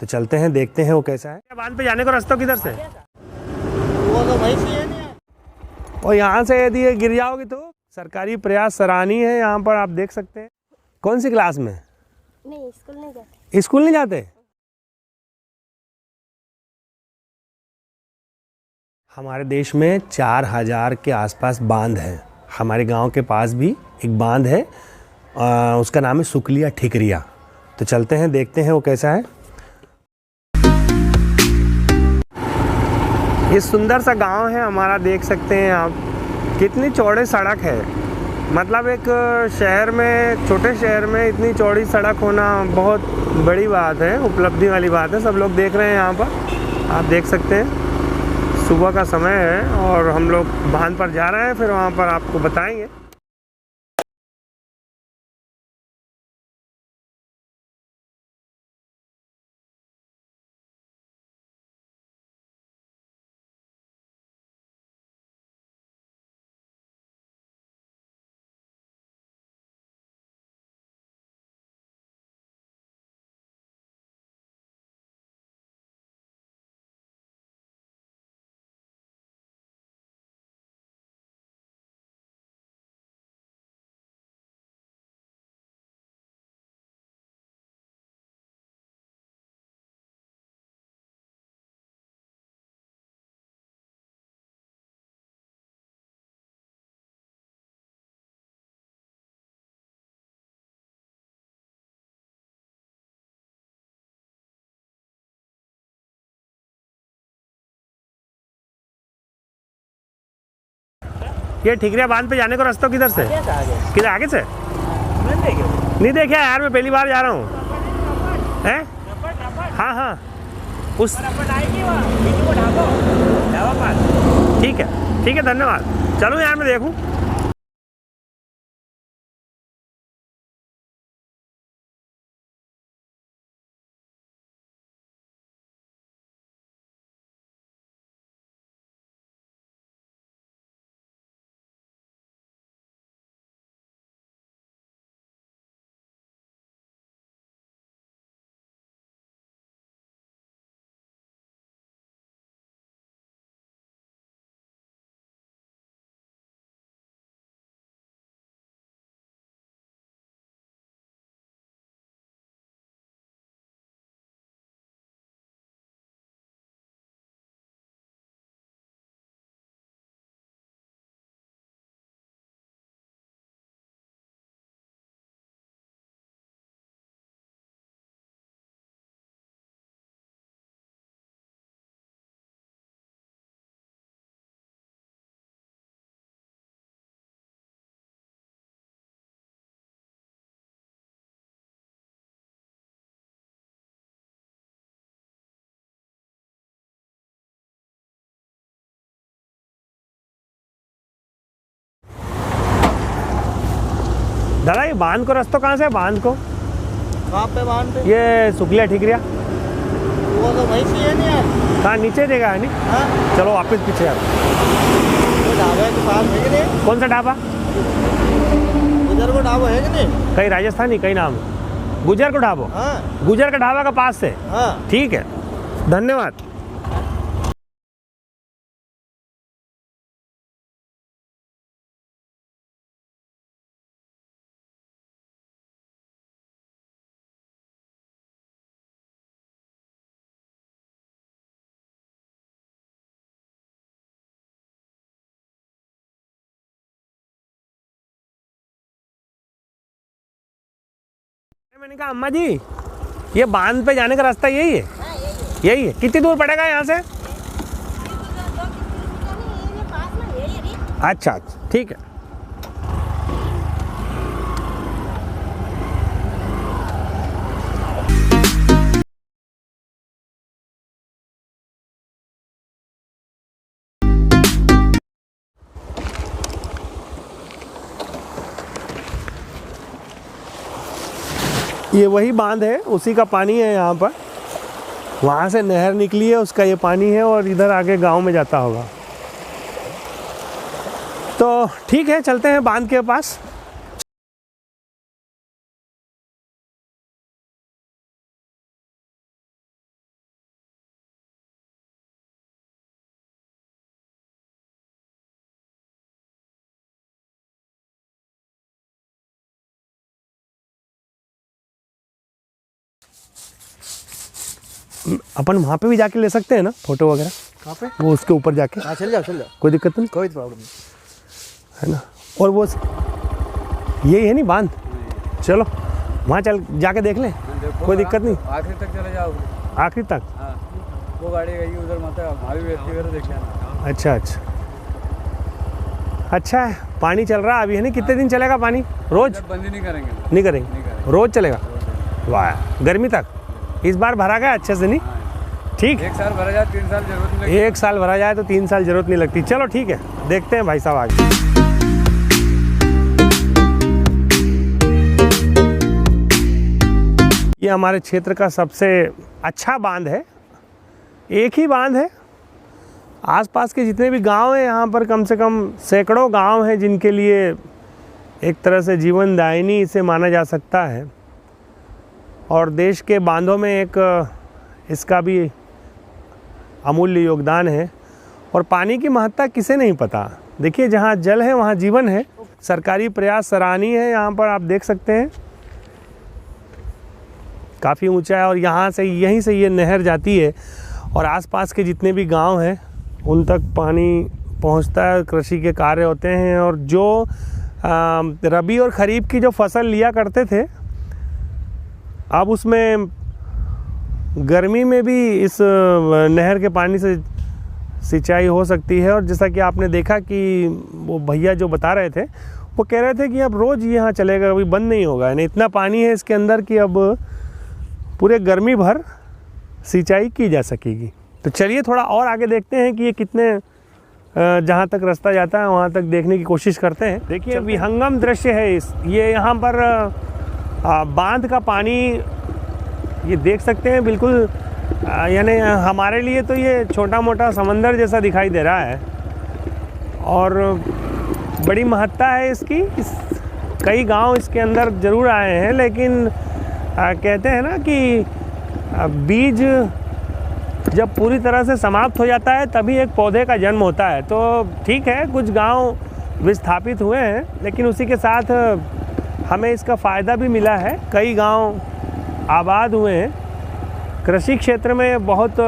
तो चलते हैं, देखते हैं वो कैसा है। बांध पे जाने का रास्ता किधर से? वो तो वहीं से है नहीं। और यहाँ से यदि ये गिर जाओगी तो सरकारी प्रयास सराहनीय है। यहाँ पर आप देख सकते हैं। कौन सी क्लास में? नहीं, स्कूल नहीं जाते। स्कूल नहीं जाते? हमारे देश में 4000 के आसपास बांध हैं। हमारे गांव के पास भी एक बांध है, उसका नाम है सुकलिया ठिकरिया। तो चलते हैं, देखते हैं वो कैसा है। ये सुंदर सा गांव है हमारा, देख सकते हैं आप। कितनी चौड़ी सड़क है, मतलब एक शहर में, छोटे शहर में इतनी चौड़ी सड़क होना बहुत बड़ी बात है, उपलब्धि वाली बात है। सब लोग देख रहे हैं यहाँ पर, आप देख सकते हैं। सुबह का समय है और हम लोग बांध पर जा रहे हैं, फिर वहाँ पर आपको बताएंगे। ये ठिकरिया बांध पे जाने का रास्ता किधर से? किधर आगे से? नहीं देखा यार, मैं पहली बार जा रहा हूँ। हैं? हाँ हाँ, उस ठीक है, ठीक है, धन्यवाद। चलो यार, मैं देखूँ। दादा, ये बांध को रास्ता कहाँ से है? बांध को कहाँ पे बांध पे? ये सुकलिया ठिकरिया। वो तो वहीं से है नहीं यार। कहाँ नीचे जगह है? नहीं, हाँ, चलो वापस पीछे यार। वो ढाबा के पास है कि नहीं? कौन सा ढाबा? उधर को ढाबा है कि नहीं? कहीं राजस्थानी, कहीं नाम गुजर को ढाबो? हाँ गुजर का ढाबा का पास से? हाँ। ठीक है, धन्यवाद। मैंने कहा अम्मा जी, ये बांध पे जाने का रास्ता यही है? हाँ, यही है। यही है। कितनी दूर पड़ेगा यहाँ से? अच्छा अच्छा, ठीक है। ये वही बांध है, उसी का पानी है यहाँ पर। वहाँ से नहर निकली है, उसका ये पानी है और इधर आगे गांव में जाता होगा। तो ठीक है, चलते हैं बांध के पास। अपन वहाँ पे भी जाके ले सकते हैं ना फोटो वगैरह? कहाँ पे? वो उसके ऊपर जाके हाँ चल जाओ कोई दिक्कत नहीं कोई प्रॉब्लम नहीं। है ना। और वो यही है नहीं बांध, चलो वहाँ चल जाके देख लें, कोई दिक्कत नहीं। आखिर तक चले जाओ, आखिरी तक? हाँ वो गाड़ी गई उधर माता वहाँ भी बैठती है, देख लेना। अच्छा अच्छा अच्छा है, पानी चल रहा है अभी है नहीं? कितने दिन चलेगा पानी? रोज? बंद ही नहीं करेंगे। नहीं करेंगे, रोज चलेगा? वाह, गर्मी तक इस बार भरा गया अच्छे से नहीं? ठीक, 1 साल भरा जाए 3 साल जरूरत नहीं लगती। 1 साल भरा जाए तो 3 साल जरूरत नहीं लगती। चलो ठीक है, देखते हैं भाई साहब आगे। ये हमारे क्षेत्र का सबसे अच्छा बांध है, एक ही बांध है। आसपास के जितने भी गांव हैं यहाँ पर कम से कम सैकड़ों गांव हैं जिनके लिए एक तरह से जीवनदायिनी इसे माना जा सकता है। और देश के बांधों में एक इसका भी अमूल्य योगदान है। और पानी की महत्ता किसे नहीं पता। देखिए जहाँ जल है वहाँ जीवन है। सरकारी प्रयास सराहनीय है। यहाँ पर आप देख सकते हैं काफ़ी ऊंचा है और यहाँ से यहीं से ये नहर जाती है और आसपास के जितने भी गांव हैं उन तक पानी पहुँचता है, कृषि के कार्य होते हैं। और जो रबी और ख़रीफ की जो फसल लिया करते थे अब उसमें गर्मी में भी इस नहर के पानी से सिंचाई हो सकती है। और जैसा कि आपने देखा कि वो भैया जो बता रहे थे वो कह रहे थे कि अब रोज़ यहाँ चलेगा, अभी बंद नहीं होगा। यानी इतना पानी है इसके अंदर कि अब पूरे गर्मी भर सिंचाई की जा सकेगी। तो चलिए थोड़ा और आगे देखते हैं कि ये कितने जहाँ तक रास्ता जाता है वहाँ तक देखने की कोशिश करते हैं। देखिए विहंगम दृश्य है ये यहाँ पर बांध का पानी ये देख सकते हैं बिल्कुल, यानी हमारे लिए तो ये छोटा मोटा समंदर जैसा दिखाई दे रहा है। और बड़ी महत्ता है इसकी। कई गांव इसके अंदर ज़रूर आए हैं, लेकिन कहते हैं ना कि बीज जब पूरी तरह से समाप्त हो जाता है तभी एक पौधे का जन्म होता है। तो ठीक है, कुछ गांव विस्थापित हुए हैं, लेकिन उसी के साथ हमें इसका फ़ायदा भी मिला है। कई गांव आबाद हुए हैं, कृषि क्षेत्र में बहुत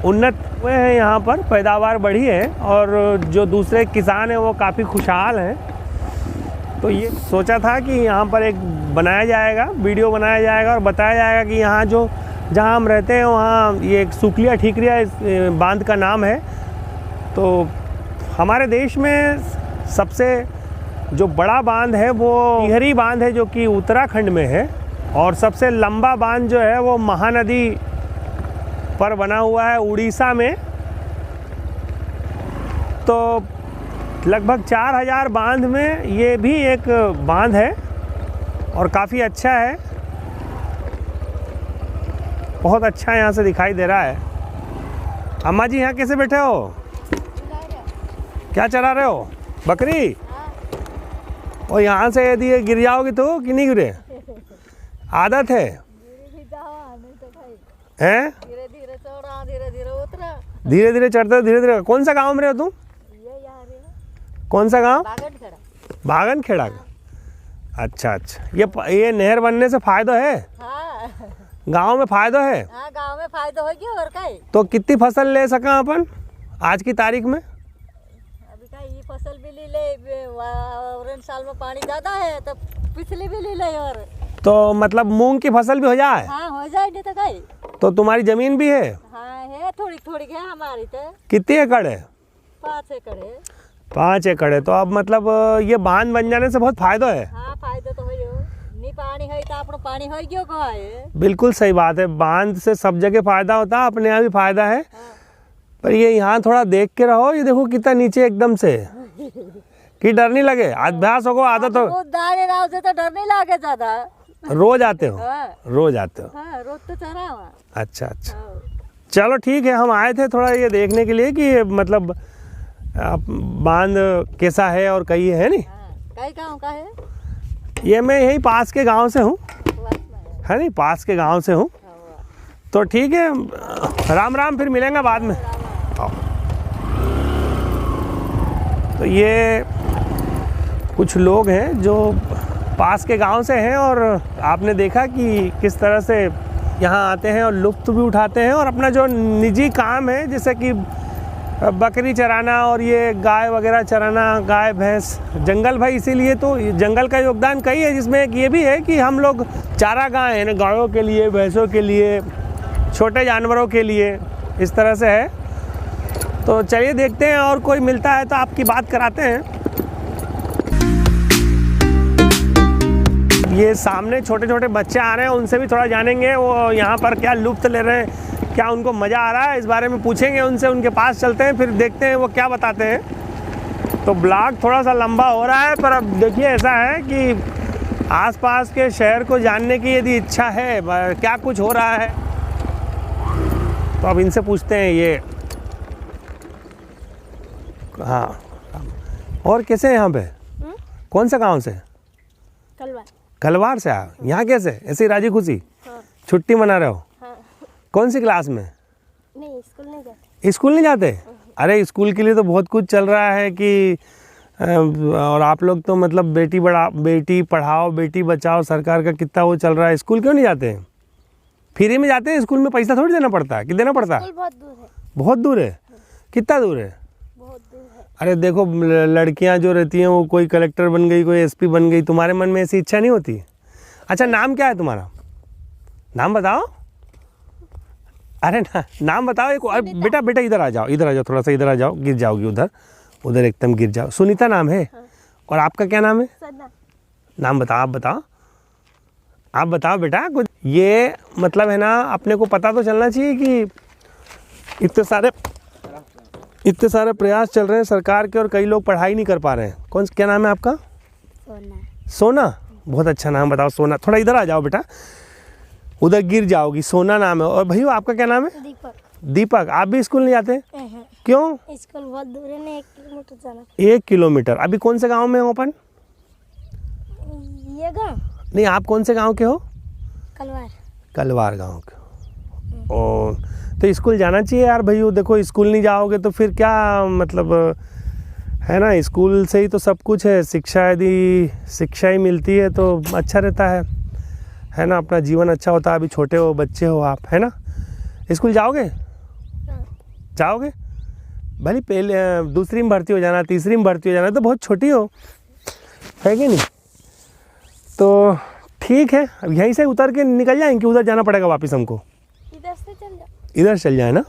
उन्नत हुए हैं, यहाँ पर पैदावार बढ़ी है और जो दूसरे किसान हैं वो काफ़ी खुशहाल हैं। तो ये सोचा था कि यहाँ पर एक बनाया जाएगा, वीडियो बनाया जाएगा और बताया जाएगा कि यहाँ जहाँ हम रहते हैं वहाँ ये एक सुकलिया ठीकरिया इस बांध का नाम है। तो हमारे देश में सबसे जो बड़ा बांध है वो टिहरी बांध है जो कि उत्तराखंड में है। और सबसे लंबा बांध जो है वो महानदी पर बना हुआ है उड़ीसा में। तो लगभग 4000 बांध में ये भी एक बांध है और काफ़ी अच्छा है, बहुत अच्छा यहाँ से दिखाई दे रहा है। अम्मा जी यहाँ कैसे बैठे हो? क्या चला रहे हो? बकरी? और यहाँ से यदि ये गिर जाओगी तो कि नहीं गिरे? आदत है हैं? धीरे धीरे चढ़ते धीरे धीरे। कौन सा गांव में रहे हो तुम? कौन सा गांव? बागन खेड़ा का। अच्छा अच्छा, ये नहर बनने से फायदा है? हाँ। गांव में फायदा है? हाँ, गांव में फायदा हो गया और क्या। तो कितनी फसल ले सका अपन आज की तारीख में? अभी का ये फसल भी ले ले और इन साल में पानी ज्यादा है तो पिछली भी ले ले। और तो मतलब मूंग की फसल भी हो जाए? हाँ हो जाए, नहीं तो क्या। तो तुम्हारी जमीन भी है? हाँ है, थोड़ी थोड़ी है हमारी। तो कितनी एकड़ है? 5 एकड़ है। 5 एकड़ है। तो अब मतलब ये बांध बन जाने से बहुत फायदा है। हाँ फायदा तो हो, नहीं पानी है तो अपना पानी हो गयो कहा है। बिल्कुल सही बात है, बांध से सब जगह फायदा होता है, अपने यहाँ भी फायदा है। हाँ। पर ये यहाँ थोड़ा देख के रहो, ये देखो कितना नीचे एकदम से कि डर नहीं लगे? अभ्यास होगा, आदत हो। दाने राव से तो डर नहीं लगे ज्यादा। रोज आते हो? हाँ। रोज आते हो? हाँ, रोज तो चरा हुआ। अच्छा अच्छा, चलो ठीक है। हम आए थे थोड़ा ये देखने के लिए कि मतलब बांध कैसा है और कहीं है नहीं। कई गाँव का है? ये मैं यही पास के गांव से हूँ, है नहीं, पास के गांव से हूँ। तो ठीक है, राम राम, फिर मिलेंगे बाद में। तो ये कुछ लोग हैं जो पास के गांव से हैं और आपने देखा कि किस तरह से यहाँ आते हैं और लुत्फ़ भी उठाते हैं, और अपना जो निजी काम है जैसे कि बकरी चराना और ये गाय वगैरह चराना, गाय भैंस, जंगल भाई इसीलिए तो जंगल का योगदान कई है, जिसमें एक ये भी है कि हम लोग चारागाह हैं ना, गायों के लिए, भैंसों के लिए, छोटे जानवरों के लिए, इस तरह से है। तो चलिए देखते हैं, और कोई मिलता है तो आपकी बात कराते हैं। ये सामने छोटे छोटे बच्चे आ रहे हैं, उनसे भी थोड़ा जानेंगे वो यहाँ पर क्या लुत्फ़ ले रहे हैं, क्या उनको मज़ा आ रहा है, इस बारे में पूछेंगे उनसे। उनके पास चलते हैं, फिर देखते हैं वो क्या बताते हैं। तो ब्लॉग थोड़ा सा लंबा हो रहा है, पर अब देखिए ऐसा है कि आसपास के शहर को जानने की यदि इच्छा है, क्या कुछ हो रहा है, तो अब इनसे पूछते हैं ये। हाँ, और कैसे हैं यहाँ पे? कौन सा गांव से? कलवा। कलवार से आए यहाँ कैसे? ऐसे ही राजी खुशी? हाँ। छुट्टी मना रहे हो? हाँ। कौन सी क्लास में? नहीं, स्कूल नहीं जाते। स्कूल नहीं जाते? अरे स्कूल के लिए तो बहुत कुछ चल रहा है कि और आप लोग तो मतलब बेटी पढ़ाओ बेटी बचाओ, सरकार का कितना वो चल रहा है। स्कूल क्यों नहीं जाते हैं? फ्री में जाते हैं? स्कूल में पैसा थोड़ी देना पड़ता है कि देना पड़ता है? स्कूल बहुत दूर है। बहुत दूर है? कितना दूर है? बहुत दूर है। अरे देखो, लड़कियां जो रहती हैं वो कोई कलेक्टर बन गई, कोई एसपी बन गई, तुम्हारे मन में ऐसी इच्छा नहीं होती? अच्छा, नाम क्या है तुम्हारा? नाम बताओ। अरे नाम बताओ एक। अरे बेटा इधर आ जाओ, थोड़ा सा इधर आ जाओ, गिर जाओगी उधर एकदम गिर जाओ। सुनीता नाम है? हाँ। और आपका क्या नाम है? सदना। नाम बताओ, आप बताओ बेटा कुछ। ये मतलब है ना, अपने को पता तो चलना चाहिए कि इतने सारे प्रयास चल रहे हैं सरकार के, और कई लोग पढ़ाई नहीं कर पा रहे हैं। क्या नाम है आपका? सोना। सोना? बहुत अच्छा नाम, बताओ सोना। थोड़ा इधर आ जाओ बेटा, उधर गिर जाओगी। सोना नाम है। और भैया आपका क्या नाम है? दीपक। दीपक। आप भी स्कूल नहीं जाते? क्यों? स्कूल बहुत दूर है ना, 1 किलोमीटर जाना। 1 किलोमीटर? अभी कौन से गांव में हो अपन? ये गाँव? नहीं, आप कौन से गांव के हो? कलवार। कलवार गांव के। ओ, तो स्कूल जाना चाहिए यार भैया। देखो, स्कूल नहीं जाओगे तो फिर क्या मतलब है ना, स्कूल से ही तो सब कुछ है। शिक्षा ही मिलती है तो अच्छा रहता है ना, अपना जीवन अच्छा होता है। अभी छोटे हो, बच्चे हो आप, है ना? स्कूल जाओगे? जाओगे? भले पहले दूसरी में भर्ती हो जाना, तीसरी में भर्ती हो जाना, तो बहुत छोटी हो, है कि नहीं? तो ठीक है, अब यहीं से उतर के निकल जाएंगे कि उधर जाना पड़ेगा वापस हमको? इधर से चल जाओ। इधर चल जाए ना?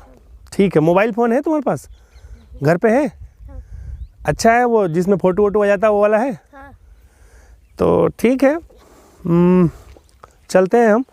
ठीक है। मोबाइल फ़ोन है तुम्हारे पास? घर पे है? अच्छा है, वो जिसमें फ़ोटो वोटो आ जाता है वो वाला है? हाँ। तो ठीक है, चलते हैं हम।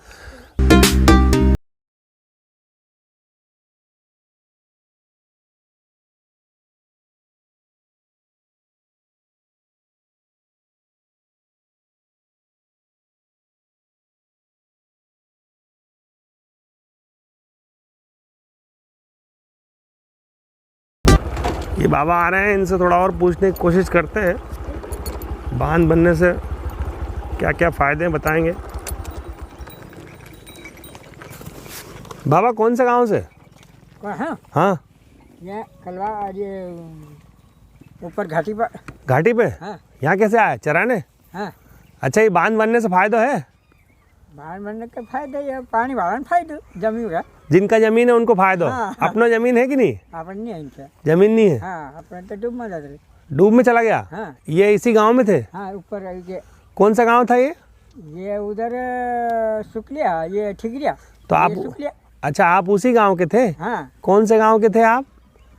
ये बाबा आ रहे हैं, इनसे थोड़ा और पूछने की कोशिश करते हैं। बांध बनने से क्या क्या फ़ायदे हैं बताएंगे। बाबा कौन से गांव से? हाँ, हाँ, ये कलवा, ये ऊपर घाटी पर। घाटी पे? हाँ। यहाँ कैसे आए? चराने? हाँ, अच्छा, ये बांध बनने से फ़ायदा है? बाहर बनने का फायदा, ये पानी वाला फायदा जमीन का। जिनका ज़मीन है उनको फ़ायदा। हाँ। अपना ज़मीन है कि नहीं? अपन नहीं है इनका। ज़मीन नहीं है? हाँ, अपने तो डूब में जाते। डूब में चला गया? हाँ। ये इसी गांव में थे? हाँ, ऊपर ये कौन सा गांव था ये? ये उधर शुक्लिया, ये ठिकरिया। तो आप, ये शुक्लिया। अच्छा, आप उसी गांव के थे? हाँ, कौन से गांव के थे आप?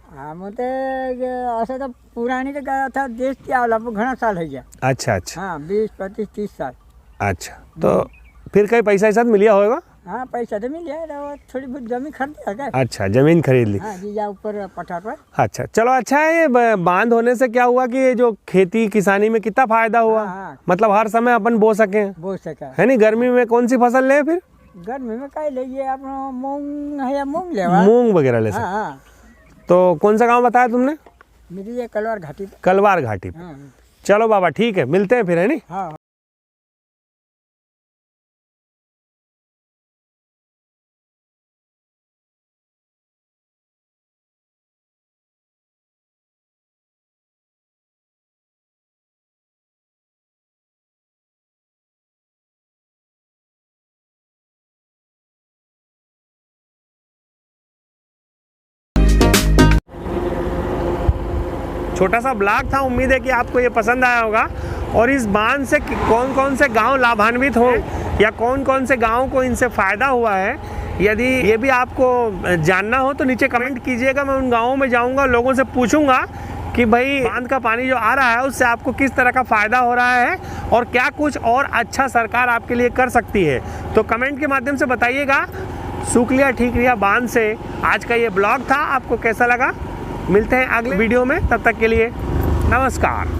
हम तो ऐसा तो पुरानी तो गया था देश की आला पर घना साल है गया। अच्छा अच्छा। हाँ, 20, 25, 30 साल। अच्छा, तो फिर कहीं पैसा ऐसा मिलिया होगा? हाँ, पैसा तो मिल गया, और थोड़ी बहुत जमीन खरीद लिया। अच्छा, ज़मीन खरीद ली। हाँ जी, जा ऊपर पठार पर। अच्छा, चलो अच्छा है। ये बांध होने से क्या हुआ कि ये जो खेती किसानी में कितना फायदा हुआ? हाँ। मतलब हर समय अपन बो सकें, बो सका है नहीं? गर्मी में कौन सी फसल ले फिर? गर्मी में कहीं ले अपना मूंग है या मूंग लेवा। मूंग वगैरह ले सकते। हाँ हाँ, तो कौन सा गांव बताया तुमने? मेरी ये कलवार घाटी पे। कलवार घाटी पे। हाँ चलो बाबा, ठीक है, मिलते हैं फिर, है नहीं? हाँ। छोटा सा ब्लॉग था, उम्मीद है कि आपको ये पसंद आया होगा। और इस बांध से कौन कौन से गांव लाभान्वित हो या कौन कौन से गांव को इनसे फ़ायदा हुआ है, यदि ये भी आपको जानना हो तो नीचे कमेंट कीजिएगा। मैं उन गाँवों में जाऊँगा, लोगों से पूछूँगा कि भाई बांध का पानी जो आ रहा है उससे आपको किस तरह का फ़ायदा हो रहा है और क्या कुछ और अच्छा सरकार आपके लिए कर सकती है। तो कमेंट के माध्यम से बताइएगा। सुकलिया ठीकरिया बांध से आज का ये ब्लॉग था, आपको कैसा लगा। मिलते हैं अगले वीडियो में, तब तक के लिए नमस्कार।